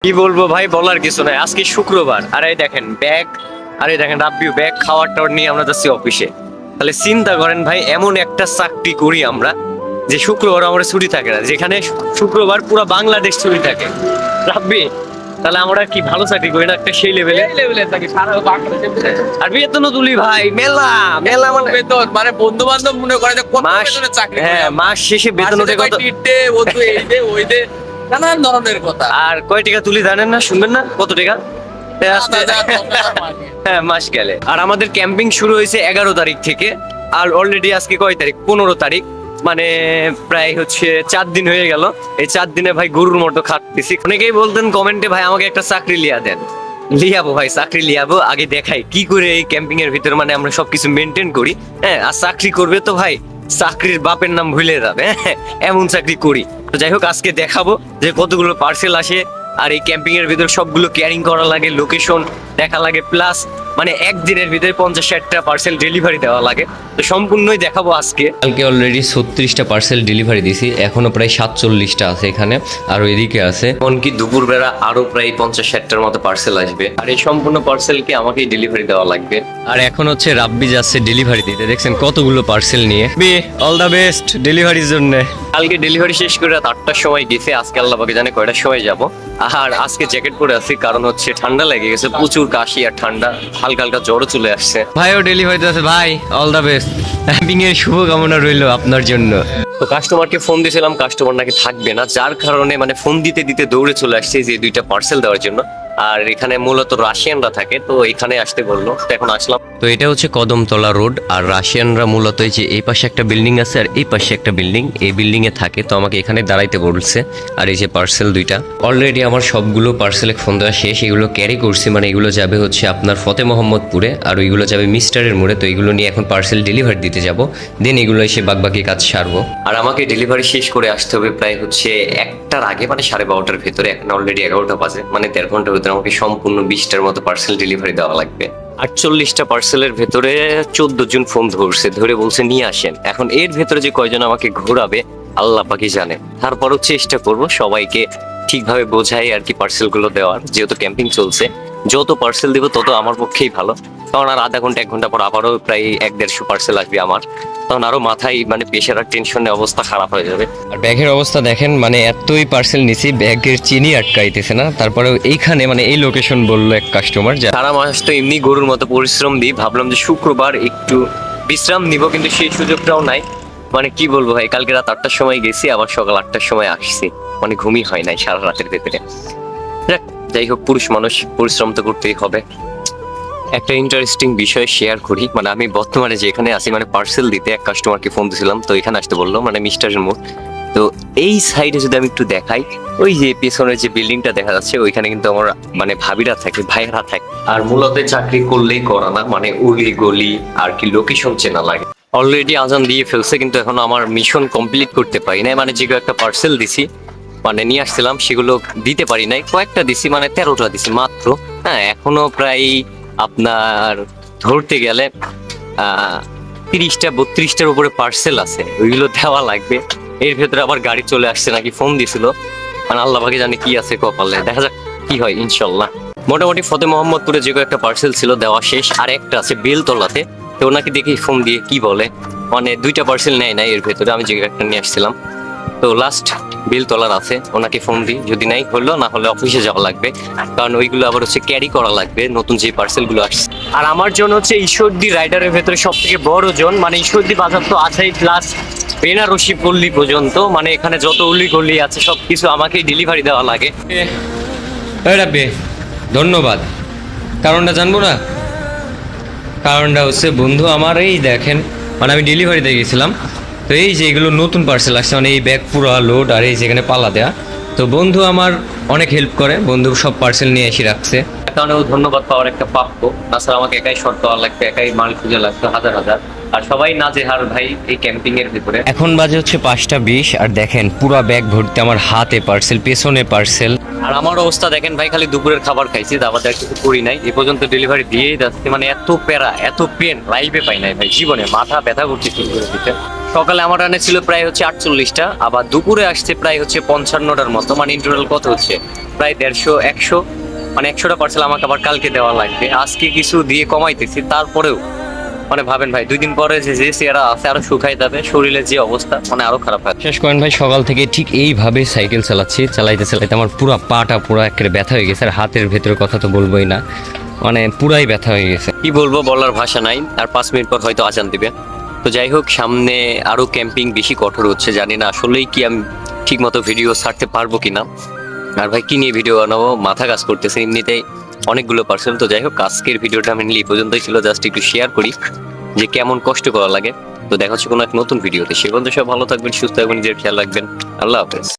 কি বলবো ভাই, বলার কিছু নাই। আজকে শুক্রবার, আর এই দেখেন ব্যাগ, আর এই দেখেন রাব্বিও ব্যাগ, খাওয়ার টাওয়ার নিয়ে আমরা যাচ্ছি অফিসে। তাহলে চিন্তা করেন ভাই, এমন একটা চাকরি করি আমরা যে শুক্রবার আমার ছুটি থাকে না, যেখানে শুক্রবার পুরো বাংলাদেশ ছুটি থাকে। রাব্বি, তাহলে আমরা কি ভালো চাকরি করি না একটা সেই লেভেলে থাকি সারা বাংলাদেশে। আর বেতনও তুলি ভাই, মেলা মেলা মানে বেতন মানে বন্ধু বান্ধব মনে করে যে কত মাস, বেতনের চাকরি করে হ্যাঁ আমরা। মাস শেষে বেতন মাসে ওঠে ভাই কত। টিট দে, বন্ধু এই দে, ওই দে, নানান ধরনের কথা। আর কয় টাকা তুলি জানেন না, শুনবেন না কত টাকা? হ্যাঁ মাস গেলে। আর আমাদের ক্যাম্পিং শুরু হয়েছে 11 তারিখ থেকে, আর অলরেডি আজকে কয় তারিখ, 15 তারিখ, মানে প্রায় হচ্ছে 4 দিন হয়ে গেল। এই 4 দিনে ভাই গরুর মতো খাটতেছি। অনেকেই বলতেন কমেন্টে, ভাই আমাকে একটা চাকরি লিয়া দেন। লিয়াবো ভাই, চাকরি লিয়াবো। আগে দেখাই কি করে এই ক্যাম্পিং এর ভিতরে মানে আমরা সবকিছু মেনটেন করি। হ্যাঁ, আর চাকরি করবে তো ভাই চাকরির বাপের নাম ভুলে যাবে, হ্যাঁ এমন চাকরি করি। তো যাই হোক, আজকে দেখাবো যে কতগুলো পার্সেল আসে, আর এই ক্যাম্পিং এর ভিতর সবগুলো ক্যারিং করা লাগে, লোকেশন দেখা লাগে, প্লাস মানে একদিনের ভিতরে 50-60টা পার্সেল ডেলিভারি দেওয়া লাগে। তো সম্পূর্ণই দেখাবো আজকে। কালকে অলরেডি 36টা পার্সেল ডেলিভারি দিছি, এখনো প্রায় 47টা আছে এখানে, আর ওইদিকে আছে। এমনকি দুপুরবেলা আরো প্রায় 50-60টার মতো পার্সেল আসবে, আর এই সম্পূর্ণ পার্সেলকে আমাকেই ডেলিভারি দেওয়া লাগবে। আর এখন হচ্ছে রাব্বি যাচ্ছে ডেলিভারি দিতে, দেখছেন কতগুলো পার্সেল নিয়ে। বি অল দ্য বেস্ট ডেলিভারির জন্য। কালকে ডেলিভারি শেষ করে রাত 8টার সময় গেছে, আজকে আল্লাহ পাকে জানে কয়টার সময় যাব। আর আজকে জ্যাকেট পরে আছি, কারণ হচ্ছে ঠান্ডা লেগে গেছে, প্রচুর কাশি আর ঠান্ডা, হালকা হালকা জ্বরও চলে আসছে। ভাইও ডেলিভারি দিতে, ভাই অল দ্য বেস্ট, ক্যাম্পিং এর শুভকামনা রইল আপনার জন্য। তো কাস্টমারকে ফোন দিয়েছিলাম, কাস্টমার নাকি থাকবে না, যার কারণে মানে ফোন দিতে দিতে দৌড়ে চলে আসছে যে 2টা পার্সেল দেওয়ার জন্য। আর এখানে মূলত রাশিয়ানরা থাকে, তো এখানে আসতে বললো, তো এখন আসলাম। তো এটা হচ্ছে কদমতলা রোড, আর রাশিয়ানরা মূলত এই যে এই পাশে একটা বিল্ডিং আছে আর এই পাশে একটা বিল্ডিং, এই বিল্ডিং এ থাকে। তো আমাকে এখানে দাঁড়াইতে বলছে। আর এই যে পার্সেল 2টা অলরেডি আমার সবগুলো পার্সেলে ফোন দেওয়া শেষ, এগুলো ক্যারি করছি, মানে এগুলো যাবে হচ্ছে আপনার ফতে মোহাম্মদপুরে, আর ওইগুলো যাবে মিস্টারের মোড়ে। তো এগুলো নিয়ে এখন পার্সেল ডেলিভারি দিতে যাব, দেন এগুলো এসে বাকি কাজ সারবো। আর আমাকে ডেলিভারি শেষ করে আসতে হবে প্রায় হচ্ছে 1টার আগে, মানে 12:30টার ভেতরে। এখন অলরেডি 11টা বাজে, মানে 1.5 ঘন্টার ভেতরে আমাকে সম্পূর্ণ 20টার মতো পার্সেল ডেলিভারি দেওয়া লাগবে। 48টা পার্সেলের ভেতরে 14 জন ফোন ধরে বলছে নিয়ে আসেন। এখন এর ভেতরে যে কয়জন আমাকে ঘোরাবে আল্লাহ পাকি জানে। তারপরও চেষ্টা করব সবাইকে ঠিকভাবে বোঝাই আর কি পার্সেল গুলো দেওয়ার, যেহেতু ক্যাম্পিং চলছে। যত পার্সেল দেবো তত আমার পক্ষেই ভালো, কারণ আর আধা ঘন্টা 1 ঘন্টা পর আবারও প্রায় 100-150 পার্সেল আসবে আমার, তখন আরো মাথায় মানে প্রেশার আর টেনশনে অবস্থা খারাপ হয়ে যাবে। আর ব্যাগের অবস্থা দেখেন, মানে এতই পার্সেল নিছি, ব্যাগের চিনি আটকাইতেছে না। তারপরে এইখানে মানে এই লোকেশন বললো এক কাস্টমার, যা সারা মাস তো এমনি গরুর মতো পরিশ্রম দিই, ভাবলাম যে শুক্রবার একটু বিশ্রাম নিব, কিন্তু সেই সুযোগটাও নাই। মানে কি বলবো ভাই, কালকে রাত 8টার সময় গেছি, আবার সকাল 8টার সময় আসছি, মানে ঘুমই হয় নাই সারা রাতের ভেতরে। যাই হোক, পুরুষ মানুষ পরিশ্রম তো করতেই হবে। একটা ইন্টারেস্টিং বিষয় শেয়ার করি, মানে আমি বর্তমানে যেখানে আছি, মানে পার্সেল দিতে এক কাস্টমারকে ফোন দিয়েছিলাম, তো এখানে আসতে বললো, মানে মিস্টারের মোড়। তো এই সাইডে যদি আমি একটু দেখাই, ওই যে পেছনের যে বিল্ডিংটা দেখা যাচ্ছে, ওইখানে কিন্তু আমার মানে ভাবিরা থাকে, ভাইয়েরা থাকে। আর মূলত চাকরি করলেই করা না, মানে উলি গলি আর কি লোকেশন চেনা লাগে। অলরেডি আজান দিয়ে ফেলছে, কিন্তু এখনো আমার মিশন কমপ্লিট করতে পারি নাই। মানে যে একটা পার্সেল দিছি, মানে নিয়ে আসছিলাম, সেগুলো দিতে পারি নাই। কয়েকটা দিছি, মানে 13টা দিছি মাত্র। হ্যাঁ, এখনো প্রায় আপনার ধরতে গেলে 30-32টার উপরে পার্সেল আছে, ওইগুলো দেওয়া লাগবে। এর ভেতরে আবার গাড়ি চলে আসছে নাকি ফোন দিছিল, মানে আল্লাহ ভাগে জানে কি আছে কপালে, দেখা যাক কি হয় ইনশাল্লাহ। মোটামুটি ফতে মোহাম্মদপুরে যে একটা পার্সেল ছিল দেওয়া শেষ, আর একটা আছে বেলতলাতে। তো ওনাকে দেখি ফোন দিয়ে কি বলে, মানে 2টা পার্সেল নেয় নাই এর ভেতরে, আমি যে একটা নিয়ে আসছিলাম। তো লাস্ট বেলতলার আছে, ওনাকে ফোন দিই, যদি নাই হলো, না হলে অফিসে যাওয়া লাগবে, কারণ ওইগুলো আবার হচ্ছে ক্যারি করা লাগবে, নতুন যে পার্সেল গুলো আসছে। আর আমার জন্য হচ্ছে ঈশ্বরদী রাইডারের ভেতরে সব থেকে বড় জন, মানে ঈশ্বরদী বাজার তো আছেই, প্লাস বেনারসি পল্লী পর্যন্ত, মানে এখানে যত উলি গলি আছে সবকিছু আমাকেই ডেলিভারি দেওয়া লাগে। রাব্বি ধন্যবাদ। কারণটা জানবো না? কারণটা হচ্ছে বন্ধু আমার, এই দেখেন মানে আমি ডেলিভারিতে গেছিলাম, তো এই যে এগুলো নতুন পার্সেল আসছে, মানে এই ব্যাগ পুরো লোড, আর এই যেখানে পাল্লা দেয়া। তো বন্ধু আমার অনেক হেল্প করে, বন্ধু সব পার্সেল নিয়ে এসে রাখছে। কারণে ও ধন্যবাদ পাওয়ার একটা প্রাপ্য। তাছাড়া আমাকে একাই শর্ট দেওয়া লাগবে, একাই মাল খুঁজে লাগতো হাজার হাজার, আর সবাই নাজেহাল ভাই এই ক্যাম্পিং এর ভিতরে। এখন বাজে হচ্ছে 5টা 20, আর দেখেন পুরো ব্যাগ ভর্তি আমার, হাতে পার্সেল, পেছনে পার্সেল। আর আমার অবস্থা দেখেন ভাই, খালি দুপুরের খাবার খাইছি, দাবার দেওয়ার কিছু করি নাই এ পর্যন্ত, ডেলিভারি দিয়েই যাচ্ছে। মানে এত প্যারা, এত পেন লাইভে পাই নাই ভাই জীবনে, মাথা ব্যথা করছে শুরু করে দিতে। সকালে আমার রানে ছিল প্রায় হচ্ছে 48টা, আবার দুপুরে আসছে প্রায় হচ্ছে 55টার মতো, মানে ইন্টারনাল কত হচ্ছে প্রায় 150 100, মানে 100টা পার্সেল আমাকে আবার কালকে দেওয়া লাগবে। আজকে কিছু দিয়ে কমাইতেছি, তারপরেও মানে ভাবেন ভাই 2 দিন পরে যে চেহারা আছে আরো শুকাই যাবে, শরীরের যে অবস্থা মানে আরো খারাপ হয়। শেষ করেন ভাই, সকাল থেকে ঠিক এইভাবে সাইকেল চালাচ্ছি, চালাইতে চালাইতে আমার পুরো পাটা পুরো একেবারে ব্যথা হয়ে গেছে, আর হাতের ভেতরের কথা তো বলবোই না, মানে পুরাই ব্যথা হয়ে গেছে। কি বলবো, বলার ভাষা নাই। আর 5 মিনিট পর হয়তো আজান দিবে। তো যাই হোক, সামনে আরো ক্যাম্পিং বেশি কঠোর হচ্ছে, জানি না আসলেই কি আমি ঠিক মতো ভিডিও ছাড়তে পারবো কিনা। আর ভাই কি নিয়ে ভিডিও বানাবো মাথা কাজ করতেছে, এমনিতেই অনেকগুলো পার্সেল। তো যাই হোক, আজকের ভিডিওটা মেনলি এই পর্যন্তই ছিল, জাস্ট একটু শেয়ার করি যে কেমন কষ্ট করা লাগে। তো দেখা হচ্ছে কোনো এক নতুন ভিডিওতে, সে পর্যন্ত সব ভালো থাকবেন, সুস্থ থাকবেন, নিজের খেয়াল রাখবেন। আল্লাহ হাফেজ।